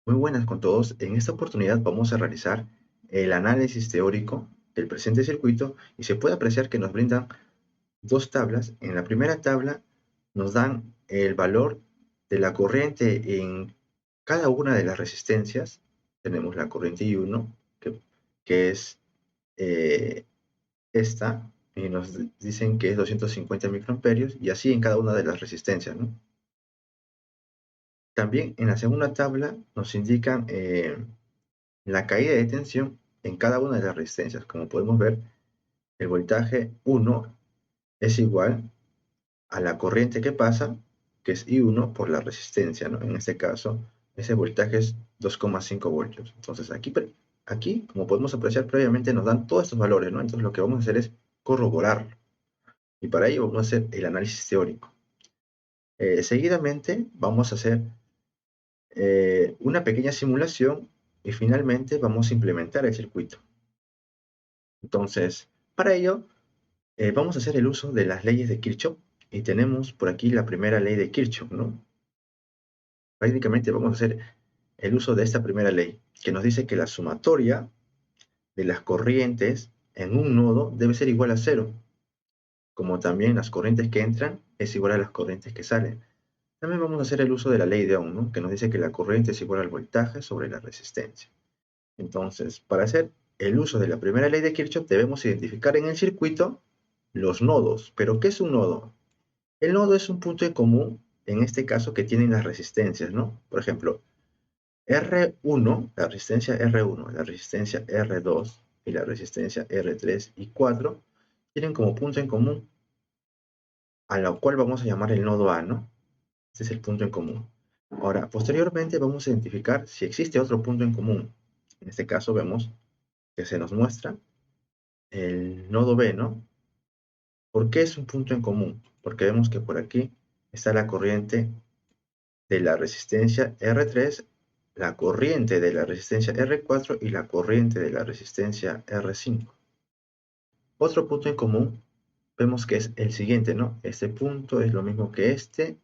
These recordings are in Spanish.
Muy buenas con todos. En esta oportunidad vamos a realizar el análisis teórico del presente circuito y se puede apreciar que nos brindan dos tablas. En la primera tabla nos dan el valor de la corriente en cada una de las resistencias. Tenemos la corriente I1, que es eh, esta, y nos dicen que es 250 microamperios, y así en cada una de las resistencias, ¿no? También en la segunda tabla nos indican la caída de tensión en cada una de las resistencias. Como podemos ver, el voltaje 1 es igual a la corriente que pasa, que es I1 por la resistencia, ¿no? En este caso, ese voltaje es 2,5 voltios. Entonces, aquí, como podemos apreciar previamente, nos dan todos estos valores, ¿no? Entonces, lo que vamos a hacer es corroborarlo. Y para ello vamos a hacer el análisis teórico. Seguidamente, vamos a hacer una pequeña simulación y finalmente vamos a implementar el circuito. Entonces, para ello, vamos a hacer el uso de las leyes de Kirchhoff y tenemos por aquí la primera ley de Kirchhoff, ¿no? Prácticamente vamos a hacer el uso de esta primera ley, que nos dice que la sumatoria de las corrientes en un nodo debe ser igual a cero, como también las corrientes que entran es igual a las corrientes que salen. También vamos a hacer el uso de la ley de Ohm, ¿no? Que nos dice que la corriente es igual al voltaje sobre la resistencia. Entonces, para hacer el uso de la primera ley de Kirchhoff debemos identificar en el circuito los nodos. ¿Pero qué es un nodo? El nodo es un punto en común, en este caso, que tienen las resistencias, ¿no? Por ejemplo, R1, la resistencia R1, la resistencia R2 y la resistencia R3 y 4 tienen como punto en común, a la cual vamos a llamar el nodo A, ¿no? Este es el punto en común. Ahora, posteriormente vamos a identificar si existe otro punto en común. En este caso vemos que se nos muestra el nodo B, ¿no? ¿Por qué es un punto en común? Porque vemos que por aquí está la corriente de la resistencia R3, la corriente de la resistencia R4 y la corriente de la resistencia R5. Otro punto en común vemos que es el siguiente, ¿no? Este punto es lo mismo que este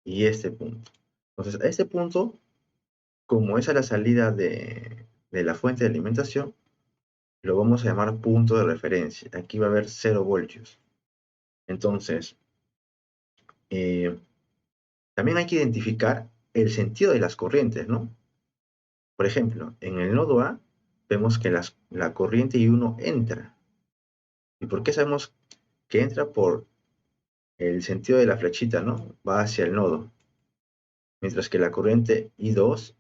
y este punto. Entonces, a este punto, como es a la salida de la fuente de alimentación, lo vamos a llamar punto de referencia. Aquí va a haber 0 voltios. Entonces, eh, también hay que identificar el sentido de las corrientes, ¿no? Por ejemplo, en el nodo A vemos que la corriente I1 entra. ¿Y por qué sabemos que entra? Por el sentido de la flechita, ¿no? Va hacia el nodo. Mientras que la corriente I2,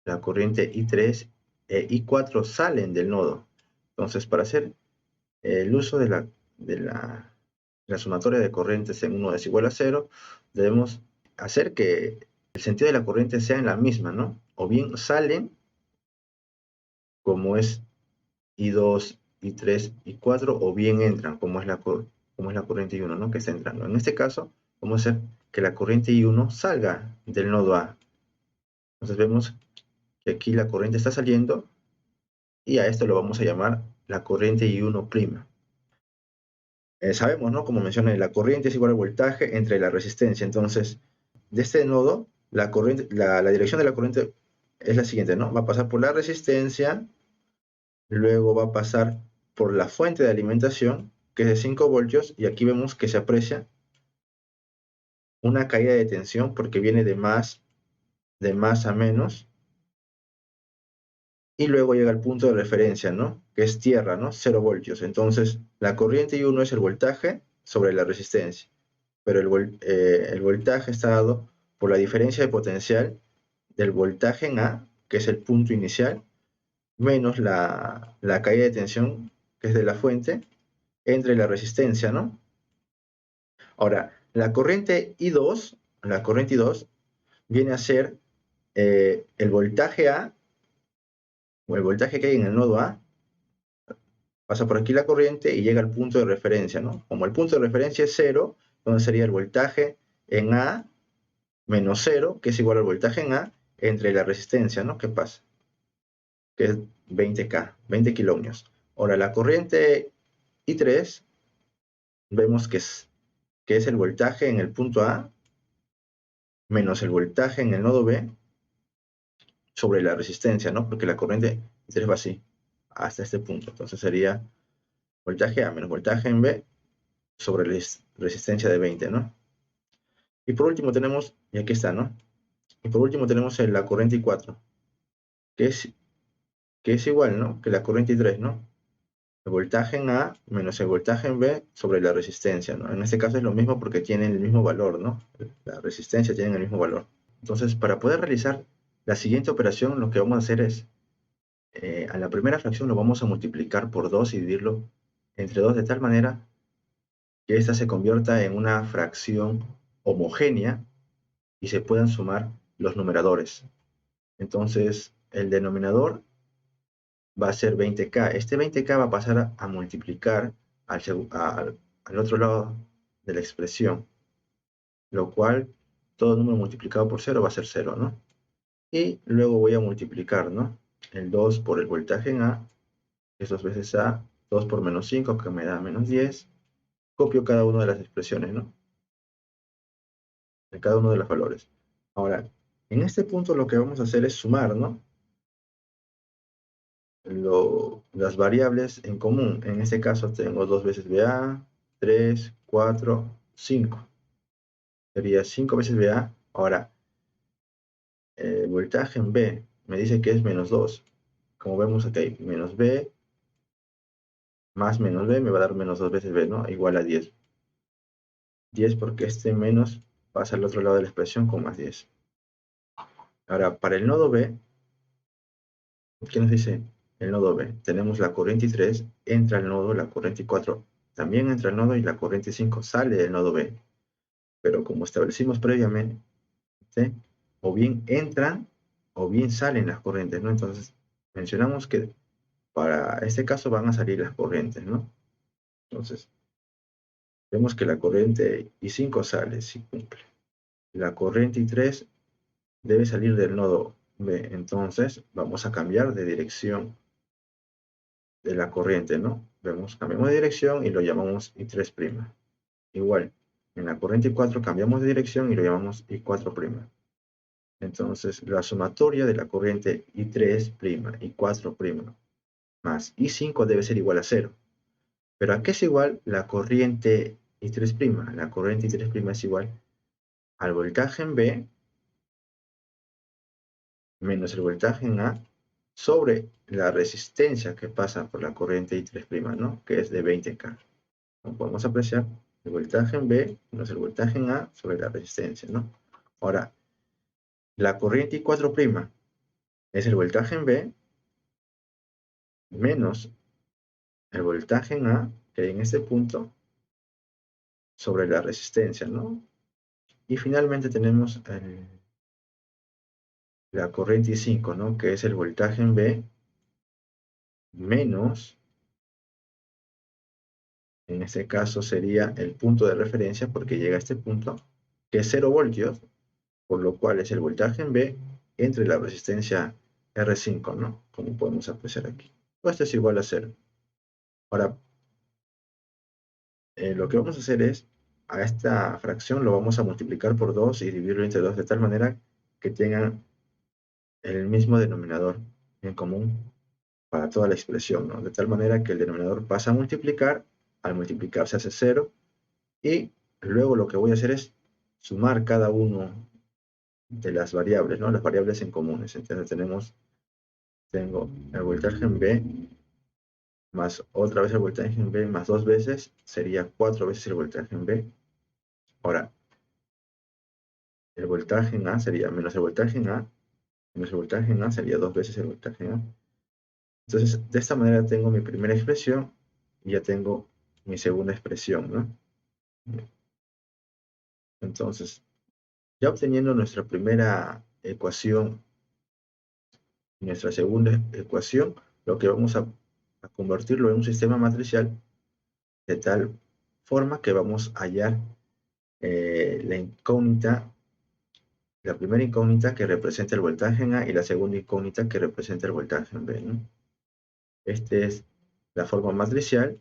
la corriente I3 e I4 salen del nodo. Entonces, para hacer el uso de la sumatoria de corrientes en uno es igual a cero, debemos hacer que el sentido de la corriente sea en la misma, ¿no? O bien salen, como es I2, I3, I4, o bien entran, como es la corriente I1, ¿no? Que está entrando. En este caso, vamos a hacer que la corriente I1 salga del nodo A. Entonces vemos que aquí la corriente está saliendo y a esto lo vamos a llamar la corriente I1'. Sabemos, ¿no? Como mencioné, la corriente es igual al voltaje entre la resistencia. Entonces, de este nodo, la dirección de la corriente es la siguiente, ¿no? Va a pasar por la resistencia, luego va a pasar por la fuente de alimentación, que es de 5 voltios, y aquí vemos que se aprecia una caída de tensión porque viene de más a menos, y luego llega al punto de referencia, ¿no? Que es tierra, ¿no? 0 voltios. Entonces, la corriente I1 es el voltaje sobre la resistencia, pero el voltaje está dado por la diferencia de potencial del voltaje en A, que es el punto inicial, menos la caída de tensión, que es de la fuente, entre la resistencia, ¿no? Ahora, la corriente I2 viene a ser el voltaje A, o el voltaje que hay en el nodo A, pasa por aquí la corriente y llega al punto de referencia, ¿no? Como el punto de referencia es cero, entonces sería el voltaje en A menos cero, que es igual al voltaje en A, entre la resistencia, ¿no? ¿Qué pasa? Que es 20K, 20 kiloohmios. Ahora, la corriente I3, vemos que es el voltaje en el punto A menos el voltaje en el nodo B, sobre la resistencia, ¿no? Porque la corriente I3 va así, hasta este punto. Entonces sería voltaje A menos voltaje en B sobre la resistencia de 20, ¿no? Y por último tenemos, y aquí está, ¿no? Y por último tenemos la corriente I4, que es igual, ¿no? Que la corriente I3, ¿no? El voltaje en A menos el voltaje en B sobre la resistencia, ¿no? En este caso es lo mismo porque tienen el mismo valor, ¿no? La resistencia tiene el mismo valor. Entonces, para poder realizar la siguiente operación, lo que vamos a hacer es, a la primera fracción lo vamos a multiplicar por 2 y dividirlo entre 2 de tal manera que ésta se convierta en una fracción homogénea y se puedan sumar los numeradores. Entonces, el denominador va a ser 20K. Este 20K va a pasar a multiplicar al otro lado de la expresión, lo cual todo número multiplicado por 0 va a ser 0, ¿no? Y luego voy a multiplicar, ¿no? El 2 por el voltaje en A, que es 2 veces A, 2 por menos 5, que me da menos 10. Copio cada una de las expresiones, ¿no? De cada uno de los valores. Ahora, en este punto lo que vamos a hacer es sumar, ¿no? Las variables en común. En este caso tengo 2 veces BA, 3, 4, 5. Sería 5 veces BA. Ahora, el voltaje en B me dice que es menos 2. Como vemos aquí, menos B más menos B me va a dar menos 2 veces B, ¿no? Igual a 10. 10 porque este menos pasa al otro lado de la expresión con más 10. Ahora, para el nodo B, ¿qué nos dice el nodo B? Tenemos la corriente I3, entra al nodo, la corriente I4 también entra al nodo y la corriente I5 sale del nodo B. Pero como establecimos previamente, o bien entran o bien salen las corrientes, ¿no? Entonces, mencionamos que para este caso van a salir las corrientes, ¿no? Entonces, vemos que la corriente I5 sale, si cumple. La corriente I3 debe salir del nodo B, entonces vamos a cambiar de dirección de la corriente, ¿no? Cambiamos de dirección y lo llamamos I3'. Igual, en la corriente I4 cambiamos de dirección y lo llamamos I4'. Entonces, la sumatoria de la corriente I3', I4' más I5 debe ser igual a 0. ¿Pero a qué es igual la corriente I3'? La corriente I3' es igual al voltaje en B menos el voltaje en A sobre la resistencia que pasa por la corriente I3', ¿no? Que es de 20K. Como podemos apreciar, el voltaje en B menos el voltaje en A sobre la resistencia, ¿no? Ahora, la corriente I4' es el voltaje en B menos el voltaje en A, que hay en este punto, sobre la resistencia, ¿no? Y finalmente tenemos la corriente I5, ¿no? Que es el voltaje en B menos, en este caso sería el punto de referencia porque llega a este punto, que es 0 voltios, por lo cual es el voltaje en B entre la resistencia R5, ¿no? Como podemos apreciar aquí. Esto es igual a 0. Ahora, lo que vamos a hacer es, a esta fracción lo vamos a multiplicar por 2 y dividirlo entre 2 de tal manera que tengan el mismo denominador en común para toda la expresión, ¿no? De tal manera que el denominador pasa a multiplicar, al multiplicar se hace 0, y luego lo que voy a hacer es sumar cada uno de las variables, ¿no? Las variables en comunes. Entonces tengo el voltaje en B más otra vez el voltaje en B más 2 veces, sería 4 veces el voltaje en B. Ahora, el voltaje en A sería menos el voltaje en A, menos el voltaje en A sería 2 veces el voltaje en A. Entonces, de esta manera tengo mi primera expresión y ya tengo mi segunda expresión, ¿no? Entonces, ya obteniendo nuestra primera ecuación y nuestra segunda ecuación, lo que vamos a convertirlo en un sistema matricial de tal forma que vamos a hallar la incógnita, la primera incógnita que representa el voltaje en A y la segunda incógnita que representa el voltaje en B, ¿no? Esta es la forma matricial.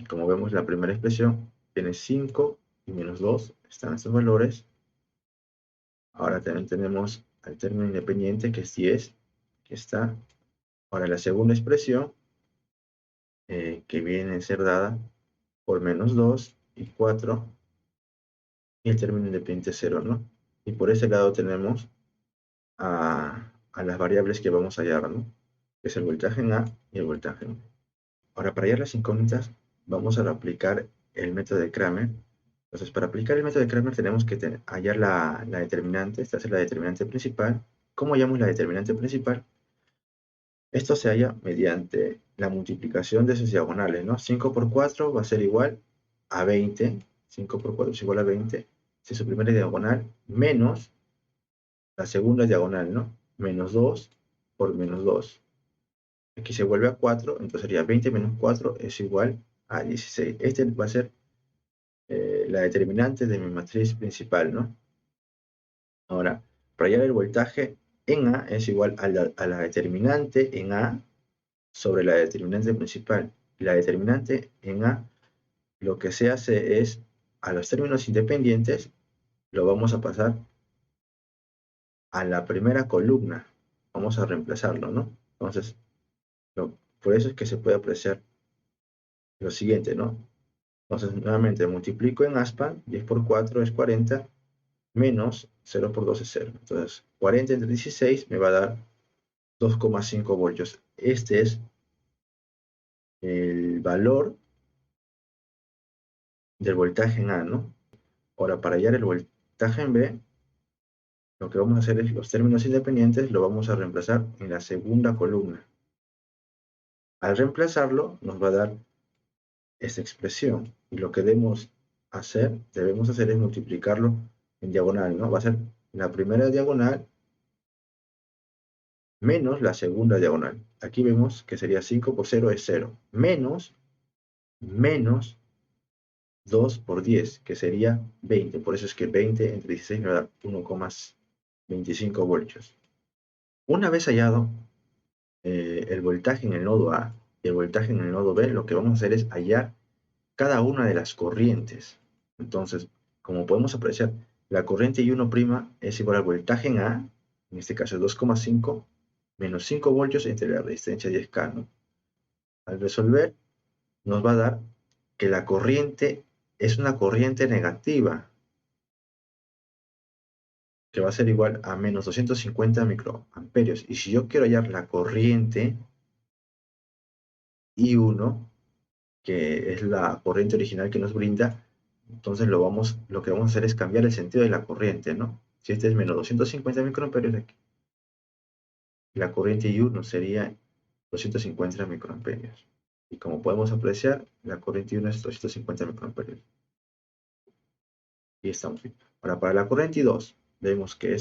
Como vemos, la primera expresión tiene 5 y menos 2, están estos valores. Ahora también tenemos al término independiente, que es 10, que está. Ahora la segunda expresión, que viene a ser dada por menos 2 y 4, y el término independiente es 0, ¿no? Y por ese lado tenemos a las variables que vamos a hallar, ¿no? Que es el voltaje en A y el voltaje en B. Ahora, para hallar las incógnitas, vamos a aplicar el método de Cramer. Entonces, para aplicar el método de Cramer tenemos que hallar la determinante. Esta es la determinante principal. ¿Cómo hallamos la determinante principal? Esto se halla mediante la multiplicación de sus diagonales, ¿no? 5 por 4 va a ser igual a 20. 5 por 4 es igual a 20. Si su primera diagonal menos la segunda diagonal, ¿no? Menos 2 por menos 2. Aquí se vuelve a 4, entonces sería 20 menos 4 es igual a 16. Este va a ser la determinante de mi matriz principal, ¿no? Ahora, para hallar el voltaje en A es igual a la determinante en A sobre la determinante principal. La determinante en A, lo que se hace es, a los términos independientes, lo vamos a pasar a la primera columna. Vamos a reemplazarlo, ¿no? Entonces, por eso es que se puede apreciar lo siguiente, ¿no? Entonces, nuevamente multiplico en aspa, 10 por 4 es 40, menos 0 por 2 es 0. Entonces, 40 entre 16 me va a dar 2,5 voltios. Este es el valor del voltaje en A, ¿no? Ahora, para hallar el voltaje en B, lo que vamos a hacer es los términos independientes lo vamos a reemplazar en la segunda columna. Al reemplazarlo, nos va a dar esta expresión. Y lo que debemos hacer es multiplicarlo en diagonal, ¿no? Va a ser la primera diagonal menos la segunda diagonal. Aquí vemos que sería 5 por 0 es 0. Menos 2 por 10, que sería 20. Por eso es que 20 entre 16 me da 1,25 voltios. Una vez hallado el voltaje en el nodo A y el voltaje en el nodo B, lo que vamos a hacer es hallar cada una de las corrientes. Entonces, como podemos apreciar, la corriente I1' es igual al voltaje en A, en este caso es 2,5, menos 5 voltios entre la resistencia 10K, ¿no? Al resolver, nos va a dar que la corriente es una corriente negativa, que va a ser igual a menos 250 microamperios. Y si yo quiero hallar la corriente I1, que es la corriente original que nos brinda, entonces lo que vamos a hacer es cambiar el sentido de la corriente, ¿no? Si este es menos 250 microamperios, aquí, la corriente I1 sería 250 microamperios. Y como podemos apreciar, la corriente I1 es 250 microamperios. Y estamos bien. Ahora, para la corriente I2, vemos que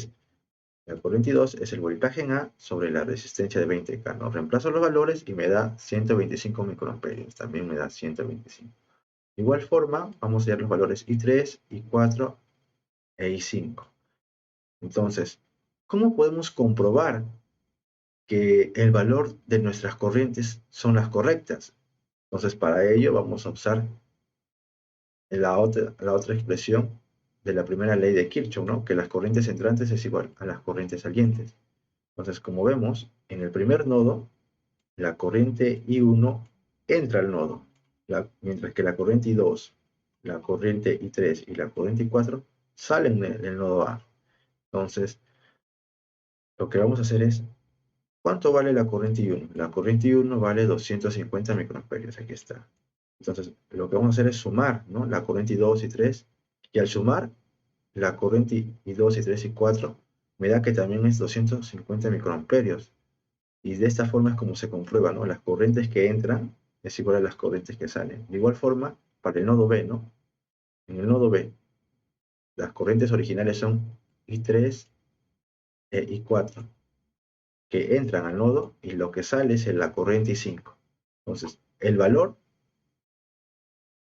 la corriente I2 es el voltaje en A sobre la resistencia de 20K, ¿no? Reemplazo los valores y me da 125 microamperios. También me da 125. De igual forma, vamos a hallar los valores I3, I4 e I5. Entonces, ¿cómo podemos comprobar que el valor de nuestras corrientes son las correctas? Entonces, para ello vamos a usar la otra expresión de la primera ley de Kirchhoff, ¿no? Que las corrientes entrantes es igual a las corrientes salientes. Entonces, como vemos, en el primer nodo, la corriente I1 entra al nodo, mientras que la corriente I2, la corriente I3 y la corriente I4 salen del nodo A. Entonces, lo que vamos a hacer es, ¿cuánto vale la corriente I1? La corriente I1 vale 250 microamperios, aquí está. Entonces, lo que vamos a hacer es sumar, ¿no? La corriente I2 y 3, y al sumar la corriente I2 y 3 y 4, me da que también es 250 microamperios. Y de esta forma es como se comprueba, ¿no? Las corrientes que entran es igual a las corrientes que salen. De igual forma, para el nodo B, ¿no? En el nodo B, las corrientes originales son I3 e I4, que entran al nodo y lo que sale es la corriente I5. Entonces, el valor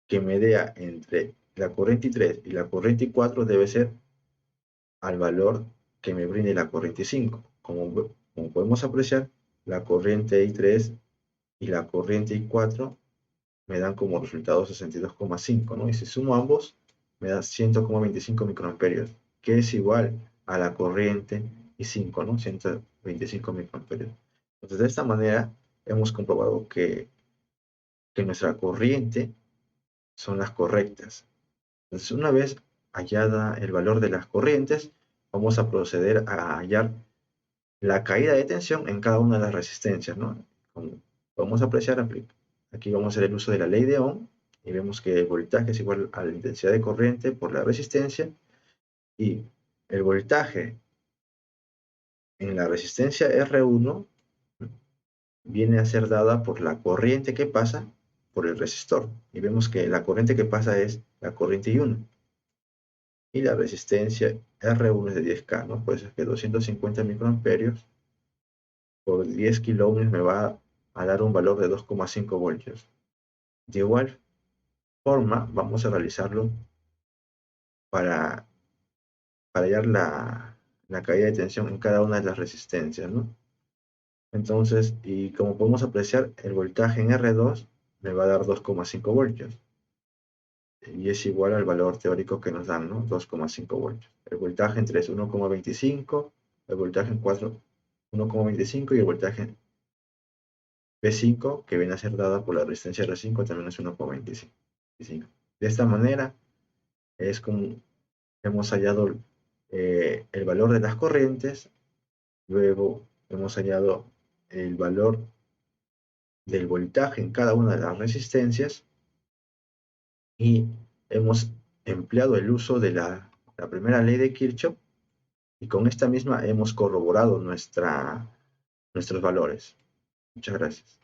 que me dé entre la corriente I3 y la corriente I4 debe ser al valor que me brinde la corriente I5. Como podemos apreciar, la corriente I3 y la corriente I4 me dan como resultado 62,5, ¿no? Y si sumo ambos, me da 100,25 microamperios, que es igual a la corriente 125, ¿no? 125 microamperios. Entonces, de esta manera hemos comprobado que nuestra corriente son las correctas. Entonces, una vez hallada el valor de las corrientes, vamos a proceder a hallar la caída de tensión en cada una de las resistencias, ¿no? Como podemos apreciar, aquí vamos a hacer el uso de la ley de Ohm y vemos que el voltaje es igual a la intensidad de corriente por la resistencia, y el voltaje en la resistencia R1 viene a ser dada por la corriente que pasa por el resistor. Y vemos que la corriente que pasa es la corriente I1. Y la resistencia R1 es de 10K, ¿no? Por eso es que 250 microamperios por 10 kiloohms me va a dar un valor de 2,5 voltios. De igual forma, vamos a realizarlo para hallar la caída de tensión en cada una de las resistencias, ¿no? Entonces, y como podemos apreciar, el voltaje en R2 me va a dar 2,5 voltios. Y es igual al valor teórico que nos dan, ¿no? 2,5 voltios. El voltaje en 3 es 1,25, el voltaje en 4 1,25 y el voltaje P5, que viene a ser dada por la resistencia R5, también es 1,25. De esta manera es como hemos hallado el valor de las corrientes, luego hemos hallado el valor del voltaje en cada una de las resistencias y hemos empleado el uso de la primera ley de Kirchhoff, y con esta misma hemos corroborado nuestros valores. Muchas gracias.